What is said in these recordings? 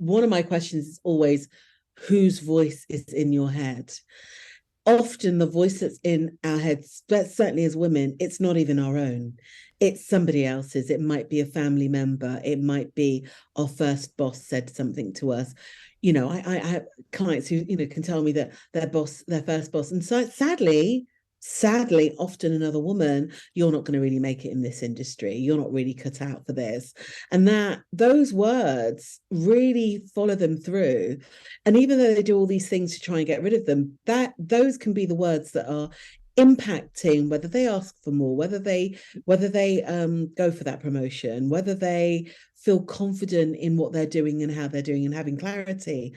one of my questions is always, whose voice is in your head? Often the voice that's in our heads, but certainly as women, it's not even our own. It's somebody else's. It might be a family member. It might be our first boss said something to us. I have clients who, can tell me that their first boss, and so sadly, often another woman, you're not going to really make it in this industry. You're not really cut out for this. And that those words really follow them through. And even though they do all these things to try and get rid of them, those can be the words that are impacting whether they ask for more, whether they go for that promotion, whether they feel confident in what they're doing and how they're doing and having clarity.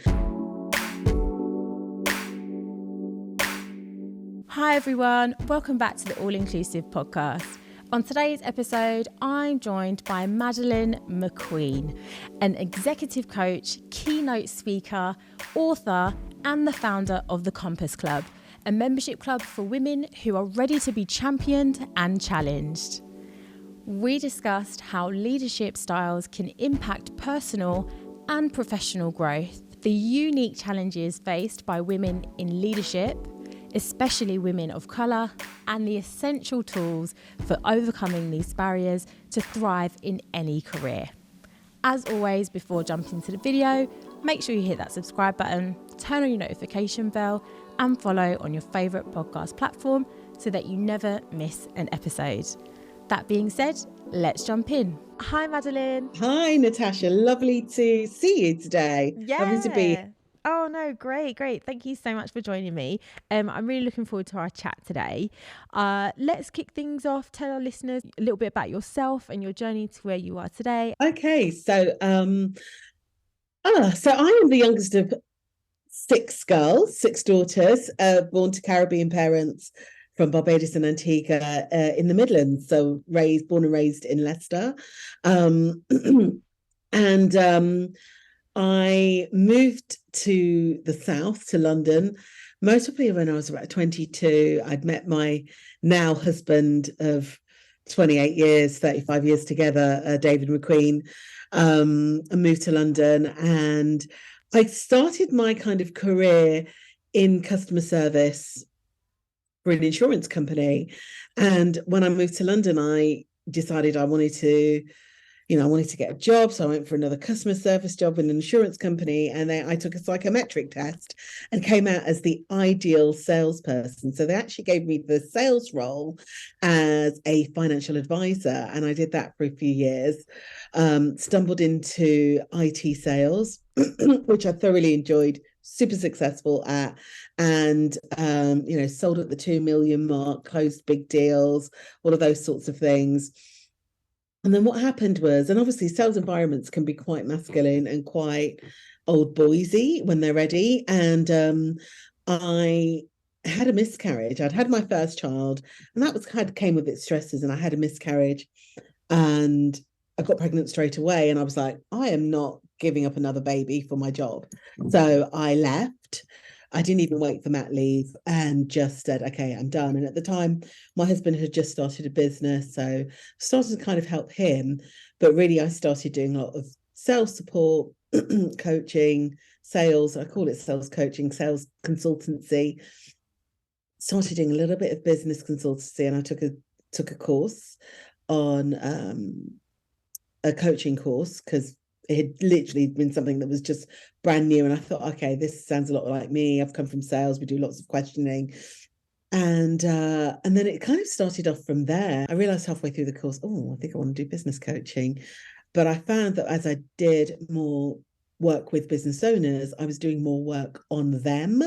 Hi everyone, welcome back to the All Inclusive podcast. On today's episode, I'm joined by Madeline McQueen, an executive coach, keynote speaker, author, and the founder of the Compass Club, a membership club for women who are ready to be championed and challenged. We discussed how leadership styles can impact personal and professional growth, the unique challenges faced by women in leadership, especially women of colour, and the essential tools for overcoming these barriers to thrive in any career. As always, before jumping into the video, make sure you hit that subscribe button, turn on your notification bell, and follow on your favourite podcast platform so that you never miss an episode. That being said, let's jump in. Hi, Madeline. Hi, Natasha. Lovely to see you today. Yeah. Lovely to be. Oh, no, great. Thank you so much for joining me. I'm really looking forward to our chat today. Let's kick things off. Tell our listeners a little bit about yourself and your journey to where you are today. Okay, so I am the youngest of six daughters, born to Caribbean parents from Barbados and Antigua in the Midlands. So born and raised in Leicester. And I moved to the south, to London, most probably when I was about 22. I'd met my now husband of 28 years, 35 years together, David McQueen, and moved to London. And I started my kind of career in customer service for an insurance company. And when I moved to London, I decided I wanted to get a job. So I went for another customer service job in an insurance company. And I took a psychometric test and came out as the ideal salesperson. So they actually gave me the sales role as a financial advisor. And I did that for a few years, stumbled into IT sales, which I thoroughly enjoyed, super successful at, and sold at the 2 million mark, closed big deals, all of those sorts of things. And then what happened was, and obviously sales environments can be quite masculine and quite old boysy when they're ready. And I had a miscarriage. I'd had my first child, and that came with its stresses. And I had a miscarriage, and I got pregnant straight away. And I was like, I am not giving up another baby for my job. So I left. I didn't even wait for mat leave and just said, okay, I'm done. And at the time, my husband had just started a business. So I started to kind of help him. But really, I started doing a lot of sales support, coaching, sales. I call it sales coaching, sales consultancy. Started doing a little bit of business consultancy. And I took a course on a coaching course because it had literally been something that was just brand new. And I thought, okay, this sounds a lot like me. I've come from sales. We do lots of questioning. And then it kind of started off from there. I realized halfway through the course, I think I want to do business coaching. But I found that as I did more work with business owners, I was doing more work on them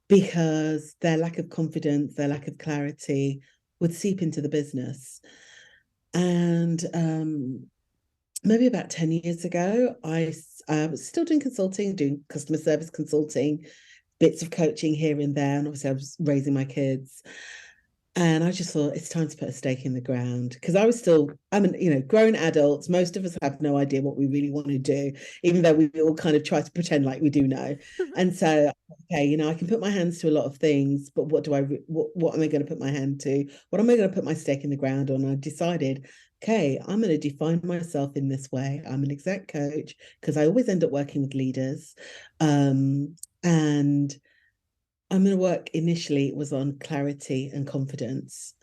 because their lack of confidence, their lack of clarity would seep into the business. And maybe about 10 years ago, I was still doing consulting, doing customer service consulting, bits of coaching here and there. And obviously I was raising my kids. And I just thought it's time to put a stake in the ground because grown adults. Most of us have no idea what we really want to do, even though we all kind of try to pretend like we do know. And so, okay, I can put my hands to a lot of things, but what am I going to put my hand to? What am I going to put my stake in the ground on? I decided okay, I'm going to define myself in this way. I'm an exec coach because I always end up working with leaders. And I'm going to work initially, it was on clarity and confidence.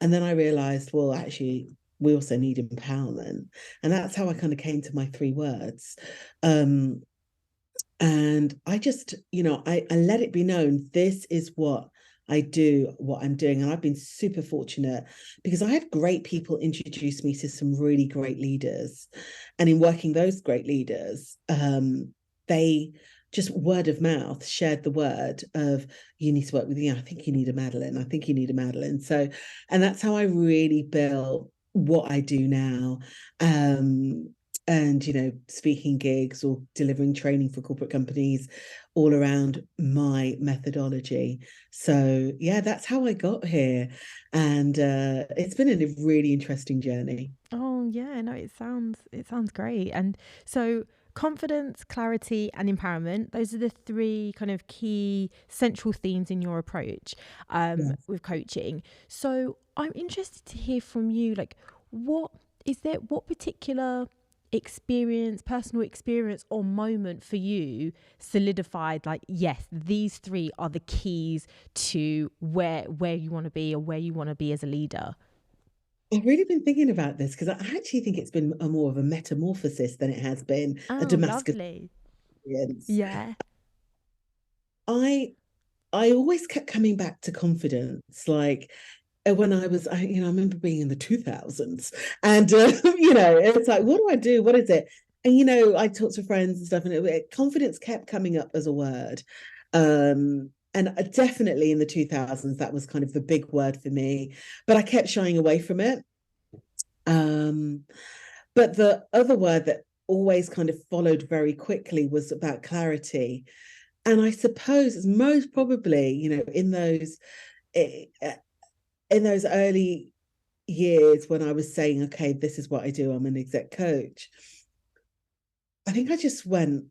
And then I realized, well, actually, we also need empowerment. And that's how I kind of came to my three words. Um, and I just, I let it be known this is what I do, what I'm doing. And I've been super fortunate because I had great people introduce me to some really great leaders. And in working those great leaders, they just word of mouth shared the word of you need to work with, I think you need a Madeline. I think you need a Madeline. So, and that's how I really built what I do now. And speaking gigs or delivering training for corporate companies all around my methodology. So yeah, that's how I got here. And it's been a really interesting journey. Oh yeah, no, it sounds great. And so confidence, clarity, and empowerment, those are the three kind of key central themes in your approach Yeah. with coaching. So I'm interested to hear from you, like what particular experience, personal experience or moment for you solidified like, yes, these three are the keys to where you want to be or where you want to be as a leader? I've really been thinking about this because I actually think it's been a more of a metamorphosis than it has been a Oh, Damascus lovely. experience. Yeah. I I always kept coming back to confidence. Like when I remember being in the 2000s and, it's like, what do I do? What is it? And, I talked to friends and stuff and confidence kept coming up as a word. And definitely in the 2000s, that was kind of the big word for me, but I kept shying away from it. Um, but the other word that always kind of followed very quickly was about clarity. And I suppose it's most probably, eh, eh, in those early years when I was saying, okay, this is what I do, I'm an exec coach, I think I just went,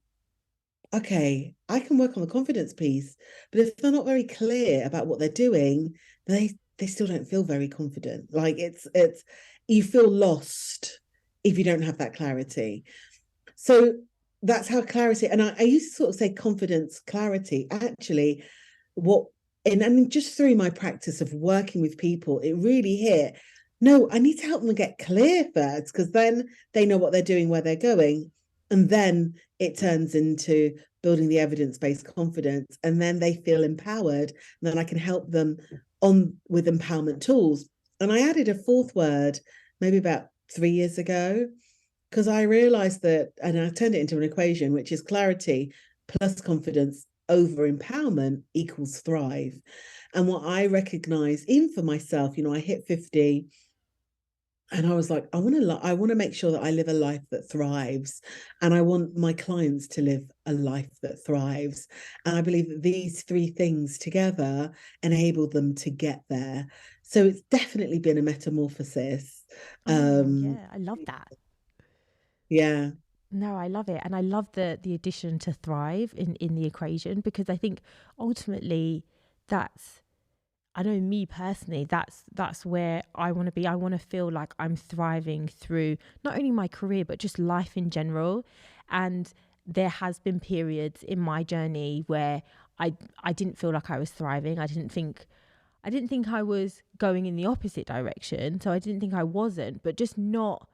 okay, I can work on the confidence piece, but if they're not very clear about what they're doing, they still don't feel very confident. Like it's you feel lost if you don't have that clarity. So that's how clarity, and I used to sort of say confidence, clarity. Actually, what and just through my practice of working with people, it really hit. No, I need to help them get clear first, because then they know what they're doing, where they're going. And then it turns into building the evidence-based confidence. And then they feel empowered. And then I can help them on with empowerment tools. And I added a fourth word maybe about 3 years ago, because I realized that, and I turned it into an equation, which is clarity plus confidence over empowerment equals thrive. And what I recognize, even for myself, I hit 50 and I was like, I want to make sure that I live a life that thrives, and I want my clients to live a life that thrives. And I believe that these three things together enable them to get there. So it's definitely been a metamorphosis. Oh Um, yeah, I love that. yeah. No, I love it. And I love the addition to thrive in the equation, because I think ultimately that's, I know me personally, that's where I want to be. I want to feel like I'm thriving through not only my career but just life in general. And there has been periods in my journey where I didn't feel like I was thriving. I didn't think I was going in the opposite direction. So I didn't think I wasn't, but just not,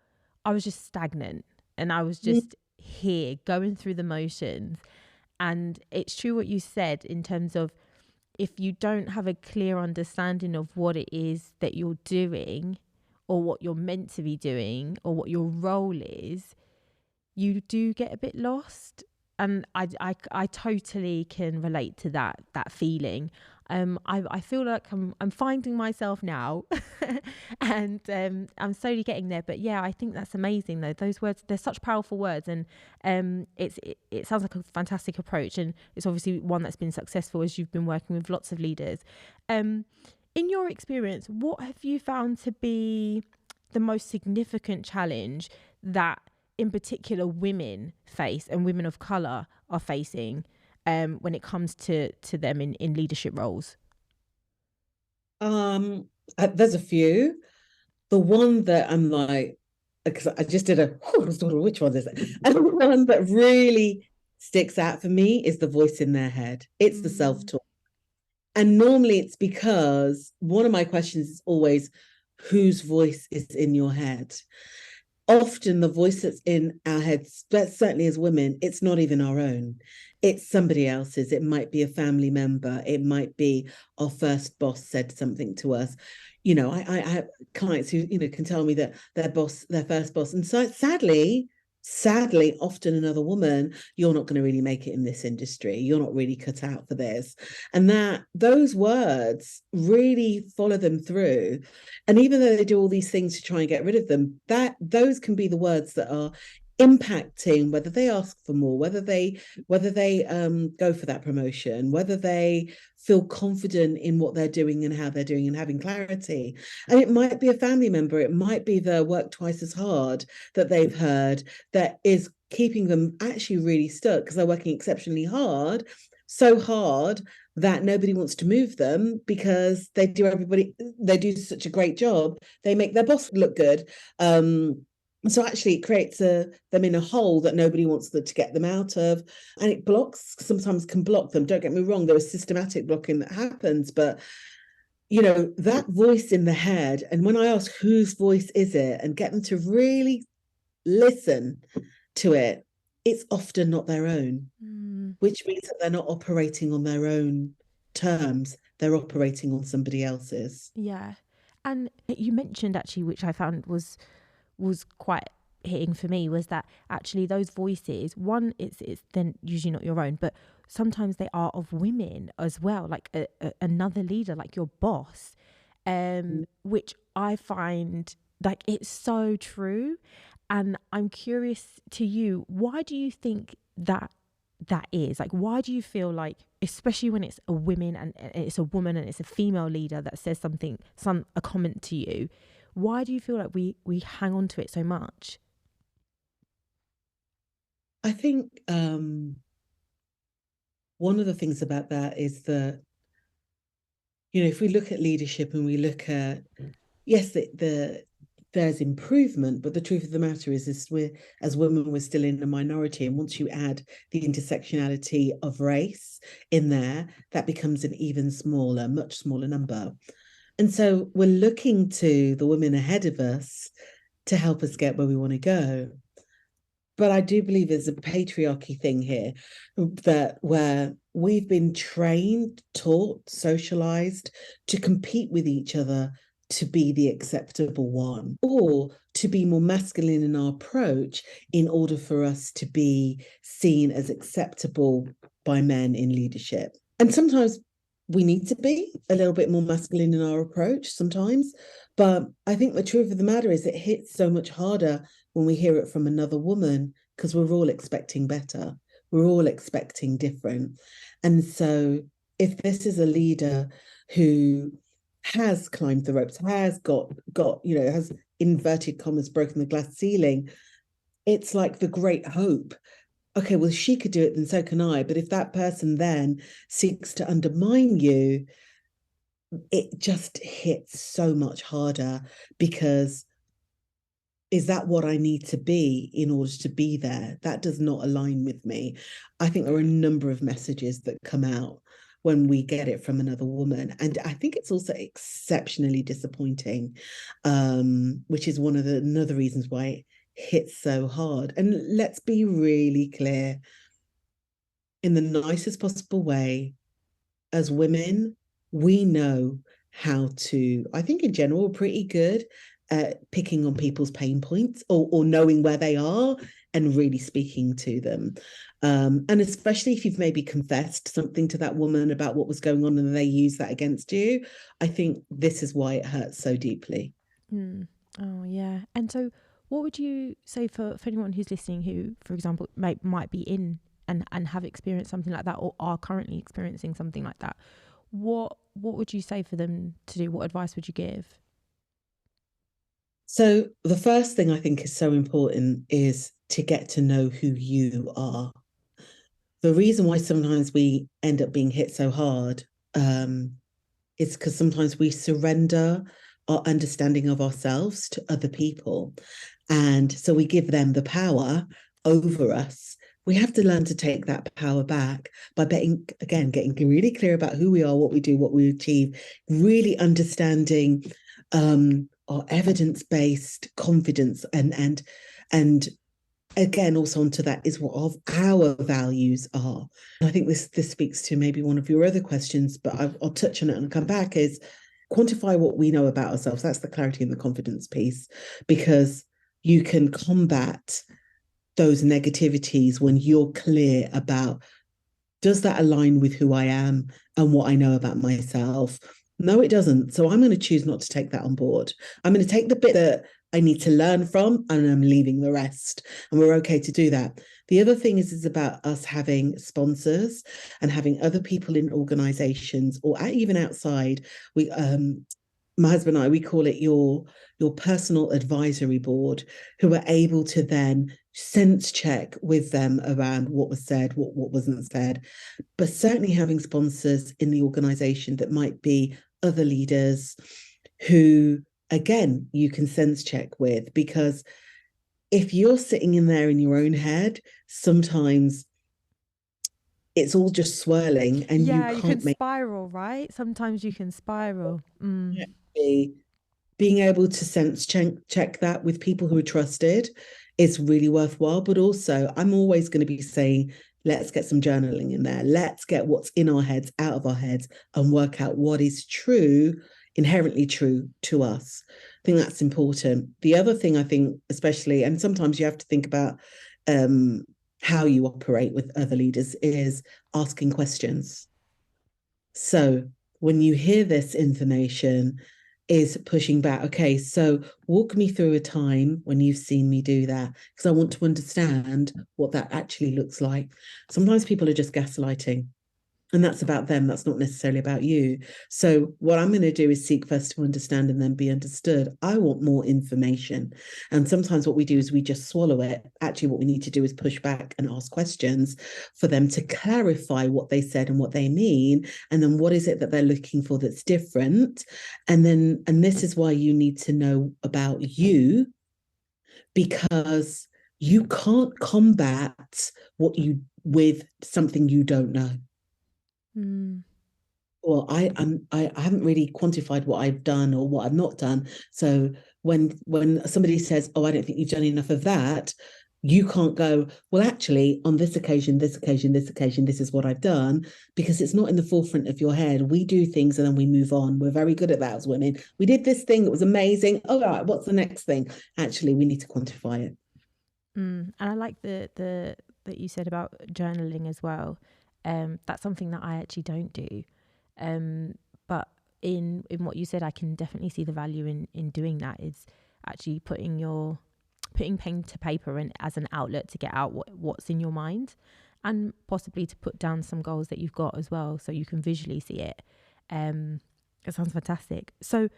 I was just stagnant and I was just here going through the motions. And it's true what you said in terms of, if you don't have a clear understanding of what it is that you're doing or what you're meant to be doing or what your role is, you do get a bit lost. And I totally can relate to that feeling. I feel like I'm finding myself now, and I'm slowly getting there. But yeah, I think that's amazing though. Those words, they're such powerful words, and it sounds like a fantastic approach, and it's obviously one that's been successful as you've been working with lots of leaders. In your experience, what have you found to be the most significant challenge that in particular women face and women of color are facing when it comes to them in leadership roles? There's a few. The one that I'm like, because I just did which one is it? And the one that really sticks out for me is the voice in their head. It's the self-talk. And normally it's because one of my questions is always, whose voice is in your head? Often the voice that's in our heads, but certainly as women, it's not even our own. It's somebody else's. It might be a family member. It might be our first boss said something to us. I have clients who, can tell me that their first boss, and so sadly, often another woman, you're not going to really make it in this industry. You're not really cut out for this. And that those words really follow them through. And even though they do all these things to try and get rid of them, that those can be the words that are impacting whether they ask for more, whether they go for that promotion, whether they feel confident in what they're doing and how they're doing and having clarity. And it might be a family member, it might be the work twice as hard that they've heard that is keeping them actually really stuck because they're working exceptionally hard, so hard that nobody wants to move them because they do such a great job. They make their boss look good. So actually it creates them in a hole that nobody wants to get them out of. And it sometimes can block them. Don't get me wrong, there is systematic blocking that happens, but that voice in the head, and when I ask whose voice is it and get them to really listen to it, it's often not their own, which means that they're not operating on their own terms. They're operating on somebody else's. Yeah. And you mentioned actually, which I found was quite hitting for me, was that actually those voices, one, it's then usually not your own, but sometimes they are of women as well, like another leader, like your boss, which I find like it's so true. And I'm curious to you, why do you think that is? Like, why do you feel like, especially when it's a woman and it's a woman and it's a female leader that says a comment to you, why do you feel like we hang on to it so much? I think one of the things about that is that, if we look at leadership and we look at, yes, there's improvement, but the truth of the matter is we're, as women, we're still in a minority. And once you add the intersectionality of race in there, that becomes an even smaller, much smaller number. And so we're looking to the women ahead of us to help us get where we want to go. But I do believe there's a patriarchy thing here, that where we've been trained, taught, socialized to compete with each other to be the acceptable one, or to be more masculine in our approach in order for us to be seen as acceptable by men in leadership. And sometimes we need to be a little bit more masculine in our approach sometimes. But I think the truth of the matter is it hits so much harder when we hear it from another woman, because we're all expecting better. We're all expecting different. And so if this is a leader who has climbed the ropes, has got, has inverted commas, broken the glass ceiling, it's like the great hope. Okay, well, she could do it, then so can I. But if that person then seeks to undermine you, it just hits so much harder, because is that what I need to be in order to be there? That does not align with me. I think there are a number of messages that come out when we get it from another woman. And I think it's also exceptionally disappointing, which is one of the another reasons why it hits so hard. And let's be really clear, in the nicest possible way, as women, we know how to, I think in general, we're pretty good at picking on people's pain points, or knowing where they are and really speaking to them. And especially if you've maybe confessed something to that woman about what was going on and they use that against you, I think this is why it hurts so deeply. Oh, yeah. And so what would you say for anyone who's listening who, for example, might be in and have experienced something like that, or are currently experiencing something like that? What would you say for them to do? What advice would you give? So the first thing I think is so important is to get to know who you are. The reason why sometimes we end up being hit so hard, is because sometimes we surrender our understanding of ourselves to other people. And so we give them the power over us. We have to learn to take that power back by getting really clear about who we are, what we do, what we achieve, really understanding our evidence-based confidence and again, also onto that is what our values are. And I think this speaks to maybe one of your other questions, but I'll touch on it and come back, is quantify what we know about ourselves. That's the clarity and the confidence piece, because you can combat those negativities when you're clear about, does that align with who I am and what I know about myself? No, it doesn't. So I'm going to choose not to take that on board. I'm going to take the bit that I need to learn from, and I'm leaving the rest. And we're okay to do that. The other thing is about us having sponsors and having other people in organizations or even outside. My husband and I, we call it your personal advisory board, who are able to then sense check with them around what was said, what wasn't said. But certainly having sponsors in the organization that might be other leaders who, again, you can sense check with, because if you're sitting in there in your own head, sometimes it's all just swirling and you Yeah, you can can't make spiral, right? Sometimes you can spiral. it. Being able to sense check that with people who are trusted is really worthwhile. But also, I'm always going to be saying, let's get some journaling in there. Let's get what's in our heads out of our heads and work out what is true, inherently true to us. I think that's important. The other thing I think, especially, and sometimes you have to think about how you operate with other leaders, is asking questions. So when you hear this information, is pushing back. Okay, so walk me through a time when you've seen me do that, because I want to understand what that actually looks like. Sometimes people are just gaslighting, and that's about them. That's not necessarily about you. So what I'm going to do is seek first to understand and then be understood. I want more information. And sometimes what we do is we just swallow it. Actually, what we need to do is push back and ask questions for them to clarify what they said and what they mean. And then what is it that they're looking for that's different? And this is why you need to know about you, because you can't combat what you with something you don't know. Well, I haven't really quantified what I've done or what I've not done. So when somebody says, "Oh, I don't think you've done enough of that," you can't go, "Well, actually, on this occasion, this occasion, this occasion, this is what I've done," because it's not in the forefront of your head. We do things and then we move on. We're very good at that as women. We did this thing, it was amazing. All right, what's the next thing? Actually, we need to quantify it. And I like the that you said about journaling as well. That's something that I actually don't do. But in what you said, I can definitely see the value in doing that. Is actually putting pen to paper and as an outlet to get out what's in your mind, and possibly to put down some goals that you've got as well, so you can visually see it. It sounds fantastic. So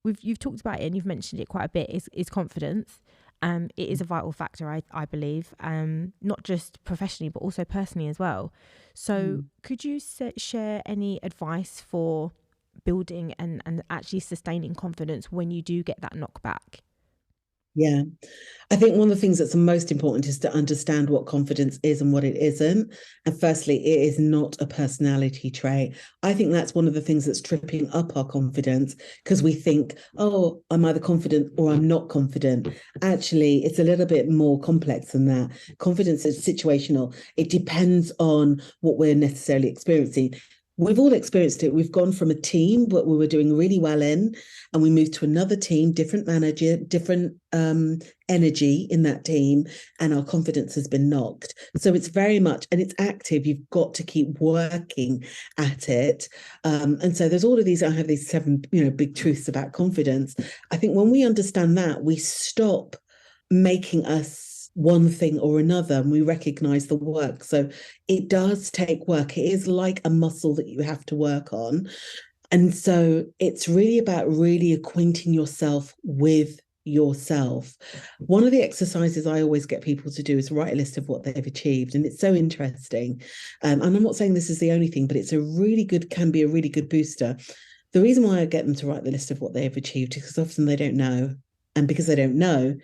you've talked about it and you've mentioned it quite a bit. Is confidence. It is a vital factor, I believe, not just professionally, but also personally as well. So could you share any advice for building and actually sustaining confidence when you do get that knockback? Yeah. I think one of the things that's the most important is to understand what confidence is and what it isn't. And firstly, it is not a personality trait. I think that's one of the things that's tripping up our confidence, because we think, oh, I'm either confident or I'm not confident. Actually, it's a little bit more complex than that. Confidence is situational. It depends on what we're necessarily experiencing. We've all experienced it. We've gone from a team what we were doing really well in, and we moved to another team, different manager, different energy in that team, and our confidence has been knocked. So it's very much, and it's active. You've got to keep working at it. And so there's all of these. I have these 7, big truths about confidence. I think when we understand that, we stop making us one thing or another, and we recognize the work. So it does take work. It is like a muscle that you have to work on. And so it's really about really acquainting yourself with yourself. One of the exercises I always get people to do is write a list of what they've achieved. And it's so interesting. And I'm not saying this is the only thing, but it's can be a really good booster. The reason why I get them to write the list of what they've achieved is because often they don't know. And because they don't know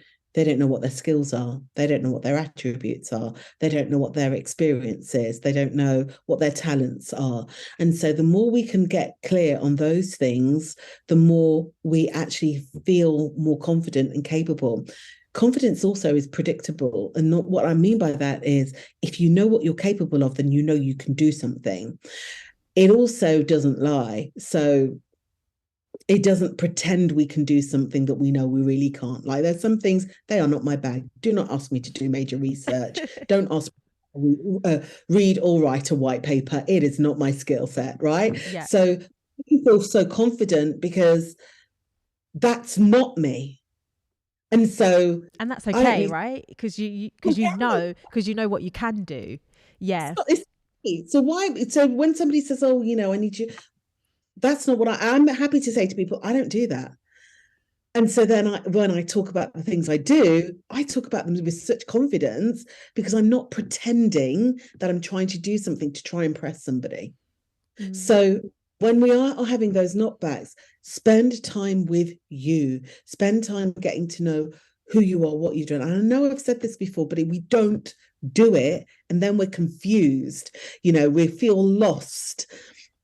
what their skills are. They don't know what their attributes are. They don't know what their experience is. They don't know what their talents are. And so the more we can get clear on those things, the more we actually feel more confident and capable. Confidence also is predictable. And not, what I mean by that is if you know what you're capable of, then you know you can do something. It also doesn't lie. So it doesn't pretend we can do something that we know we really can't. Like there's some things, they are not my bag. Do not ask me to do major research. Don't ask me to read or write a white paper. It is not my skill set, right? Yeah. So you feel so confident because that's not me. And so And that's I don't okay, need right? Because okay, you know what you can do. Yeah. so why so when somebody says, oh, I need you, that's not what I'm happy to say to people. I don't do that. And so then when I talk about the things I do, I talk about them with such confidence because I'm not pretending that I'm trying to do something to try and impress somebody. Mm. So when we are having those knockbacks, spend time with you, spend time getting to know who you are, what you're doing. And I know I've said this before, but we don't do it. And then we're confused, we feel lost.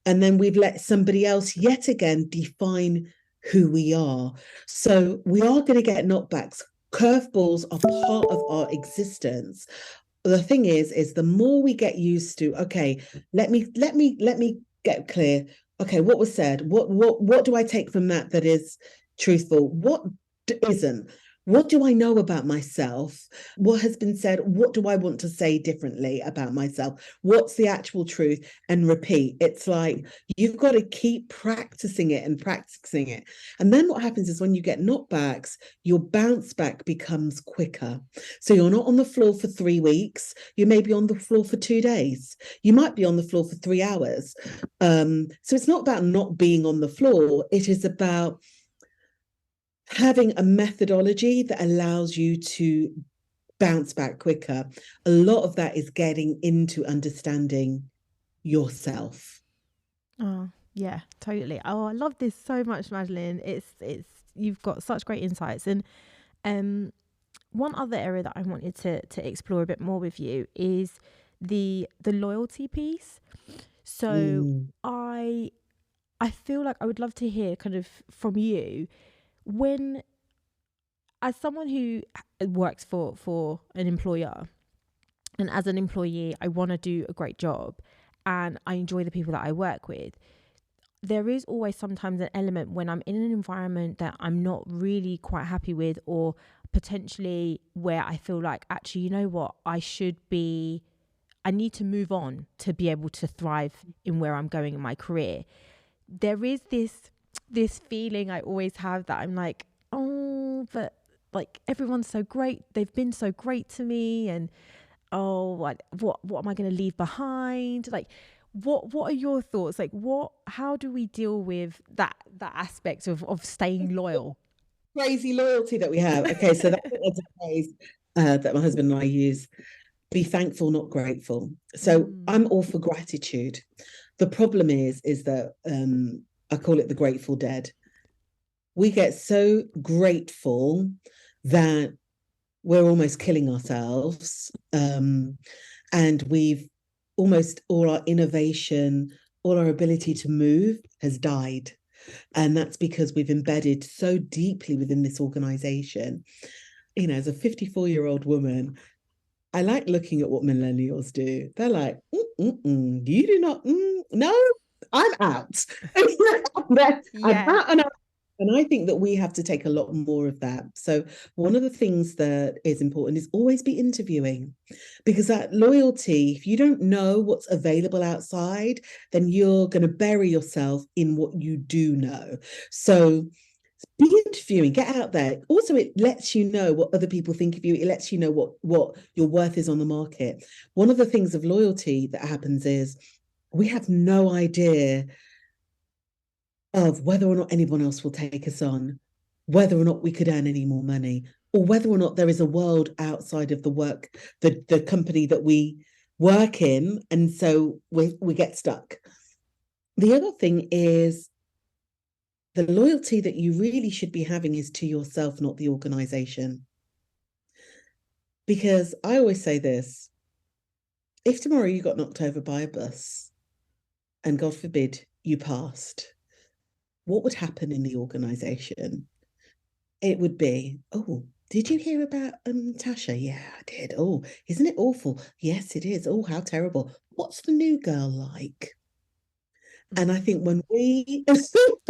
And then we've let somebody else yet again define who we are. So we are going to get knockbacks. Curveballs are part of our existence. The thing is the more we get used to, okay, let me get clear. Okay, what was said? What do I take from that is truthful? What isn't? What do I know about myself? What has been said? What do I want to say differently about myself? What's the actual truth? And repeat. It's like you've got to keep practicing it and practicing it. And then what happens is when you get knockbacks, your bounce back becomes quicker. So you're not on the floor for 3 weeks. You may be on the floor for 2 days. You might be on the floor for 3 hours. So it's not about not being on the floor. It is about having a methodology that allows you to bounce back quicker. A lot of that is getting into understanding yourself. Oh, yeah, totally. Oh, I love this so much, Madeline. It's you've got such great insights. And um one other area that I wanted to explore a bit more with you is the loyalty piece. So Mm, I feel like I would love to hear kind of from you when, as someone who works for an employer, and as an employee I want to do a great job and I enjoy the people that I work with, there is always sometimes an element when I'm in an environment that I'm not really quite happy with, or potentially where I feel like, actually, you know what, I need to move on to be able to thrive in where I'm going in my career. There is this feeling I always have that I'm like, oh, but like everyone's so great. They've been so great to me, and oh, what am I going to leave behind? Like, what are your thoughts? Like, how do we deal with that aspect of staying loyal? crazy loyalty that we have. Okay, so that's a phrase that my husband and I use. Be thankful, not grateful. So Mm. I'm all for gratitude. The problem is that I call it the Grateful Dead. We get so grateful that we're almost killing ourselves. And we've almost all our innovation, all our ability to move has died. And that's because we've embedded so deeply within this organization. As a 54-year-old woman, I like looking at what millennials do. They're like, you do not, no, I'm out. I'm Yeah. out and out. And I think that we have to take a lot more of that. So one of the things that is important is always be interviewing, because that loyalty, if you don't know what's available outside, then you're going to bury yourself in what you do know. So be interviewing, get out there. Also, it lets you know what other people think of you. It lets you know what your worth is on the market. One of the things of loyalty that happens is we have no idea of whether or not anyone else will take us on, whether or not we could earn any more money, or whether or not there is a world outside of the company that we work in, and so we get stuck. The other thing is the loyalty that you really should be having is to yourself, not the organization. Because I always say this, if tomorrow you got knocked over by a bus and God forbid you passed, what would happen in the organization? It would be, oh, did you hear about Natasha? Yeah, I did. Oh, isn't it awful? Yes, it is. Oh, how terrible. What's the new girl like? And I think when we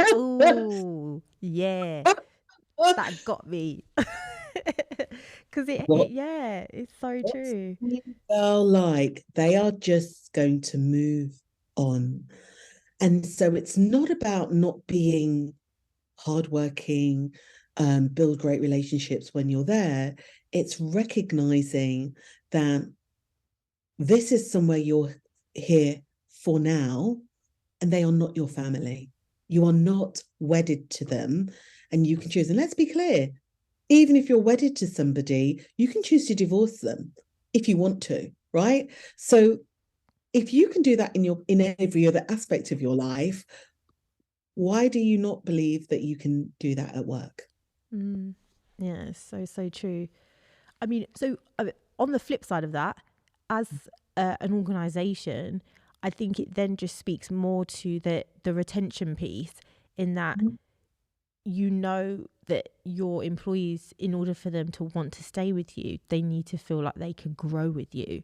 Oh, yeah, that got me. Because what yeah, it's so what's true. the new girl like? They are just going to move on. And so it's not about not being hardworking, build great relationships when you're there. It's recognizing that this is somewhere you're here for now, and they are not your family. You are not wedded to them, and you can choose. And let's be clear, even if you're wedded to somebody, you can choose to divorce them if you want to, right? So if you can do that in every other aspect of your life, why do you not believe that you can do that at work? Mm. Yeah, so true. I mean, so on the flip side of that, as an organisation, I think it then just speaks more to the retention piece, in that you know that your employees, in order for them to want to stay with you, they need to feel like they can grow with you.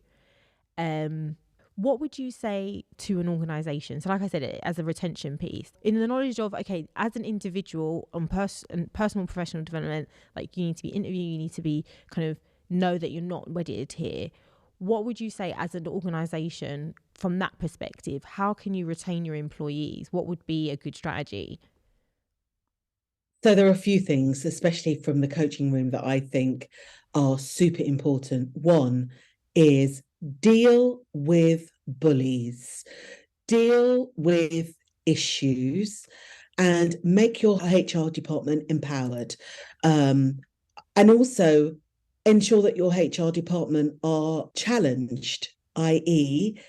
Um, what would you say to an organisation? So, like I said, it as a retention piece, in the knowledge of, okay, as an individual on personal and professional development, like you need to be interviewed, you need to be kind of know that you're not wedded here. What would you say as an organisation from that perspective? How can you retain your employees? What would be a good strategy? So there are a few things, especially from the coaching room, that I think are super important. One is deal with bullies, deal with issues, and make your HR department empowered. Um, and also ensure that your HR department are challenged, i.e.,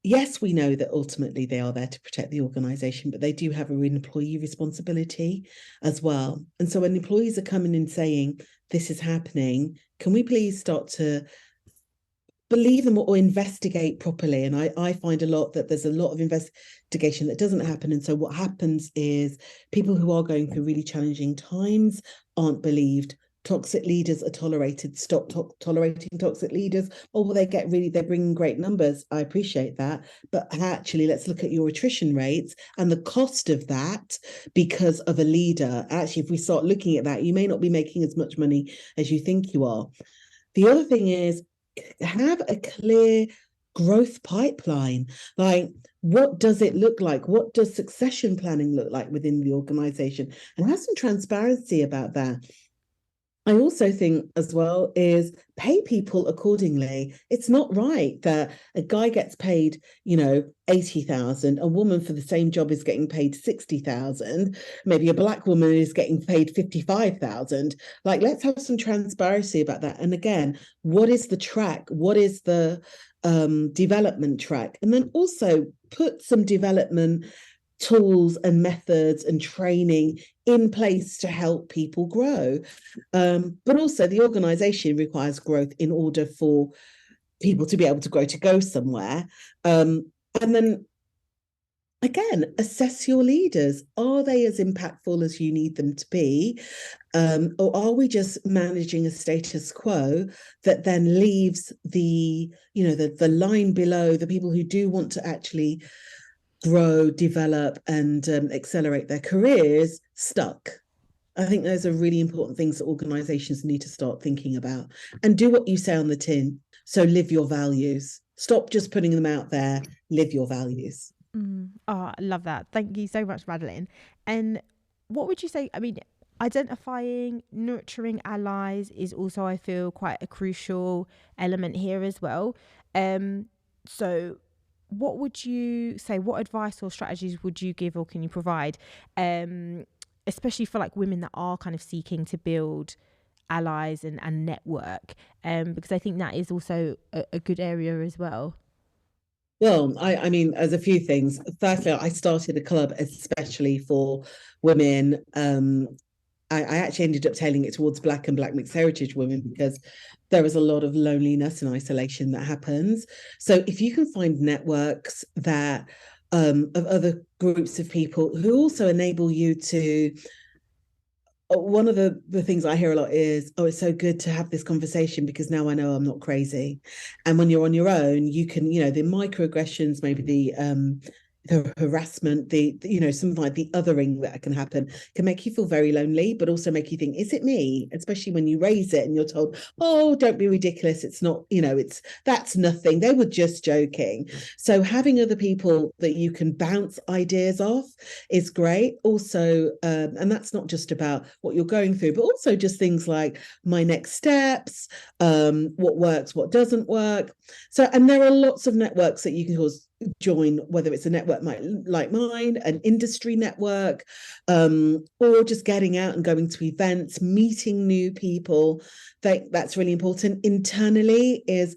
yes, we know that ultimately they are there to protect the organization, but they do have an employee responsibility as well. And so when employees are coming and saying, this is happening, can we please start to believe them or investigate properly? And I find a lot that there's a lot of investigation that doesn't happen. And so what happens is people who are going through really challenging times aren't believed. Toxic leaders are tolerated. Stop tolerating toxic leaders. Oh, well, they're bringing great numbers. I appreciate that. But actually, let's look at your attrition rates and the cost of that because of a leader. Actually, if we start looking at that, you may not be making as much money as you think you are. The other thing is have a clear growth pipeline. Like, what does it look like? What does succession planning look like within the organization? And have some transparency about that. I also think as well is pay people accordingly. It's not right that a guy gets paid, 80,000, a woman for the same job is getting paid 60,000, maybe a black woman is getting paid 55,000. Like, let's have some transparency about that. And again, what is the track? What is the development track? And then also put some development tools and methods and training in place to help people grow. But also, the organization requires growth in order for people to be able to grow, to go somewhere. And then again, assess your leaders. Are they as impactful as you need them to be? Or are we just managing a status quo that then leaves the line below, the people who do want to actually grow, develop, and accelerate their careers stuck? I think those are really important things that organizations need to start thinking about, and do what you say on the tin. So live your values. Stop just putting them out there. Live your values. Oh, I love that. Thank you so much, Madeline. And what would you say? I mean, identifying, nurturing allies is also, I feel, quite a crucial element here as well. Um, so, what would you say? What advice or strategies would you give or can you provide, um, especially for like women that are kind of seeking to build allies and network? Because I think that is also a good area as well. Well, I mean, there's a few things. Firstly, I started a club especially for women. I actually ended up tailing it towards Black and Black mixed heritage women because there is a lot of loneliness and isolation that happens. So if you can find networks that of other groups of people who also enable you to one of the things I hear a lot is, oh, it's so good to have this conversation because now I know I'm not crazy. And when you're on your own, you can, the microaggressions, maybe the harassment, something like the othering that can happen can make you feel very lonely, but also make you think, is it me? Especially when you raise it and you're told, oh, don't be ridiculous. It's not, that's nothing. They were just joking. So having other people that you can bounce ideas off is great. Also, and that's not just about what you're going through, but also just things like my next steps, what works, what doesn't work. So, and there are lots of networks that you can join, whether it's a network like mine, an industry network, or just getting out and going to events, meeting new people. That's really important. Internally is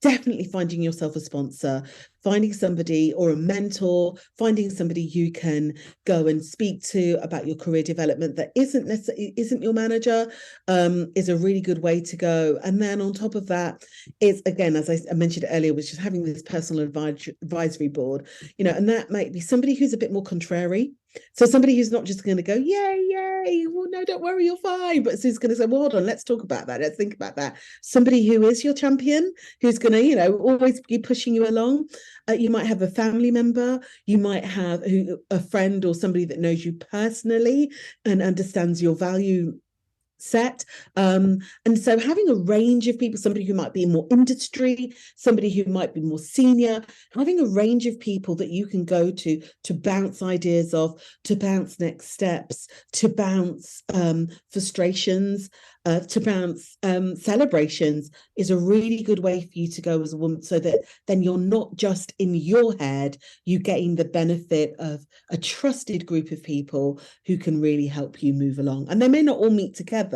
definitely finding yourself a sponsor, finding somebody or a mentor, finding somebody you can go and speak to about your career development that isn't your manager, is a really good way to go. And then on top of that is, again, as I mentioned earlier, was just having this personal advisory board, and that might be somebody who's a bit more contrary. So somebody who's not just going to go, yay, yay, well, no, don't worry, you're fine. But who's going to say, well, hold on, let's talk about that. Let's think about that. Somebody who is your champion, who's going to, always be pushing you along. You might have a family member, you might have a friend or somebody that knows you personally and understands your value set. And so having a range of people, somebody who might be more industry, somebody who might be more senior, having a range of people that you can go to bounce ideas off, to bounce next steps, to bounce frustrations, to bounce celebrations is a really good way for you to go as a woman, so that then you're not just in your head, you getting the benefit of a trusted group of people who can really help you move along. And they may not all meet together,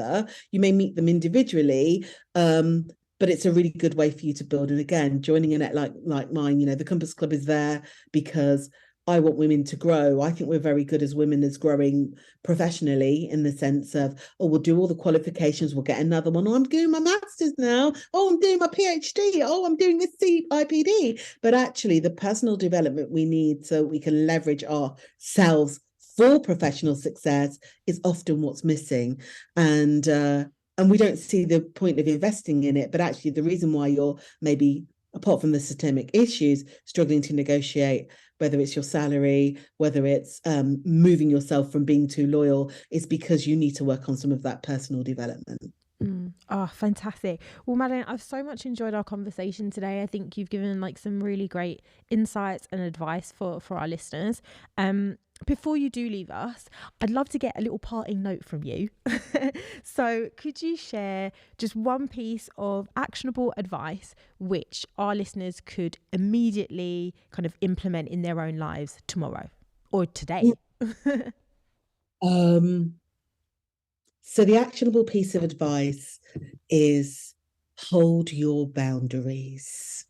you may meet them individually, but it's a really good way for you to build. And again, joining a net like mine, the Compass Club is there because I want women to grow. I think we're very good as women as growing professionally, in the sense of, oh, we'll do all the qualifications, we'll get another one. Oh, I'm doing my master's now. Oh, I'm doing my PhD. Oh, I'm doing this CIPD. But actually, the personal development we need so we can leverage ourselves for professional success is often what's missing. And we don't see the point of investing in it. But actually, the reason why you're maybe, apart from the systemic issues, struggling to negotiate, whether it's your salary, whether it's moving yourself from being too loyal, is because you need to work on some of that personal development. Oh, fantastic. Well, Madeline, I've so much enjoyed our conversation today. I think you've given some really great insights and advice for our listeners. Before you do leave us, I'd love to get a little parting note from you. So could you share just one piece of actionable advice which our listeners could immediately kind of implement in their own lives tomorrow or today? So the actionable piece of advice is hold your boundaries.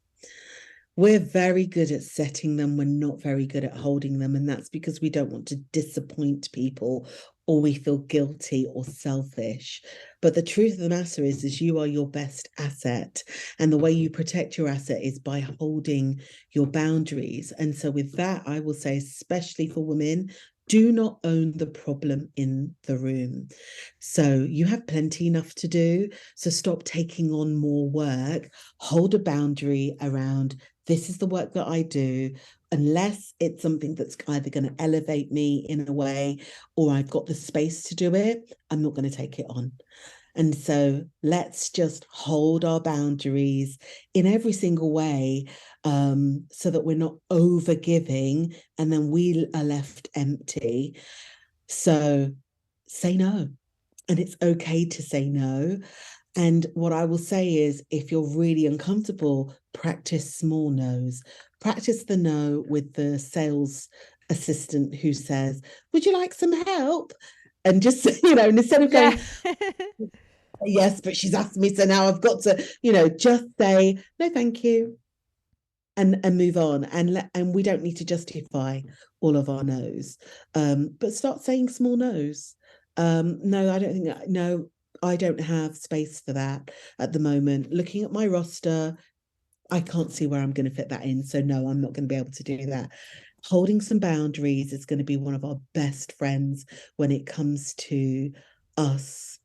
We're very good at setting them. We're not very good at holding them. And that's because we don't want to disappoint people, or we feel guilty or selfish. But the truth of the matter is you are your best asset. And the way you protect your asset is by holding your boundaries. And so with that, I will say, especially for women, do not own the problem in the room. So you have plenty enough to do. So stop taking on more work. Hold a boundary around, this is the work that I do, unless it's something that's either going to elevate me in a way, or I've got the space to do it, I'm not going to take it on. And so let's just hold our boundaries in every single way, so that we're not over giving and then we are left empty. So say no. And it's okay to say no. And what I will say is, if you're really uncomfortable, practice small no's. Practice the no with the sales assistant who says, would you like some help? And just, instead of Yeah. going, yes, but she's asked me, so now I've got to, just say, no, thank you. and move on, and we don't need to justify all of our no's, but start saying small no's. No, I don't think that, no, I don't have space for that at the moment. Looking at my roster, I can't see where I'm going to fit that in. So no, I'm not going to be able to do that. Holding some boundaries is going to be one of our best friends when it comes to us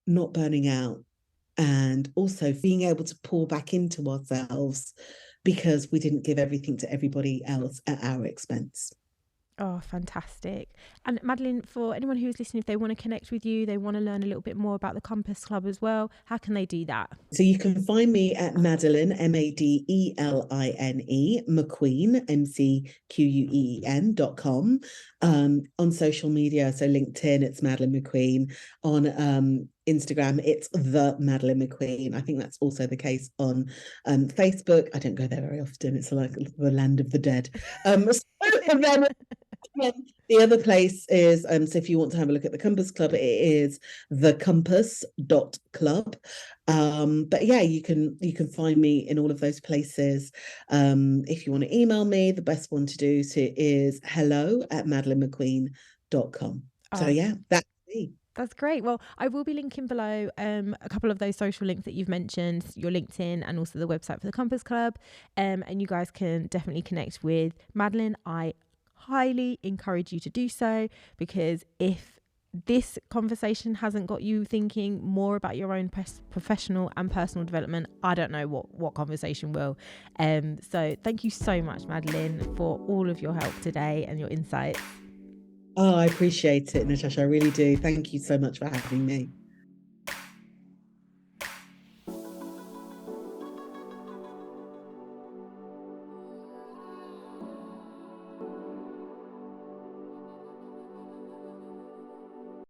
not burning out, and also being able to pour back into ourselves because we didn't give everything to everybody else at our expense. Oh, fantastic. And Madeline, for anyone who's listening, if they want to connect with you, they want to learn a little bit more about the Compass Club as well, how can they do that? So you can find me at Madeline, Madeline, McQueen, MCQUEEN.com, on social media. So LinkedIn, it's Madeline McQueen. On Instagram, it's the Madeline McQueen. I think that's also the case on Facebook. I don't go there very often. It's like the land of the dead. And then the other place is, so if you want to have a look at the Compass Club, it is thecompass.club. But yeah, you can find me in all of those places. If you want to email me, the best one to do is hello@madelinemcqueen.com. So yeah, that's me. That's great. Well, I will be linking below a couple of those social links that you've mentioned, your LinkedIn and also the website for the Compass Club. And you guys can definitely connect with Madeline. I highly encourage you to do so, because if this conversation hasn't got you thinking more about your own professional and personal development, I don't know what conversation will. So thank you so much, Madeline, for all of your help today and your insights. Oh, I appreciate it, Natasha. I really do. Thank you so much for having me.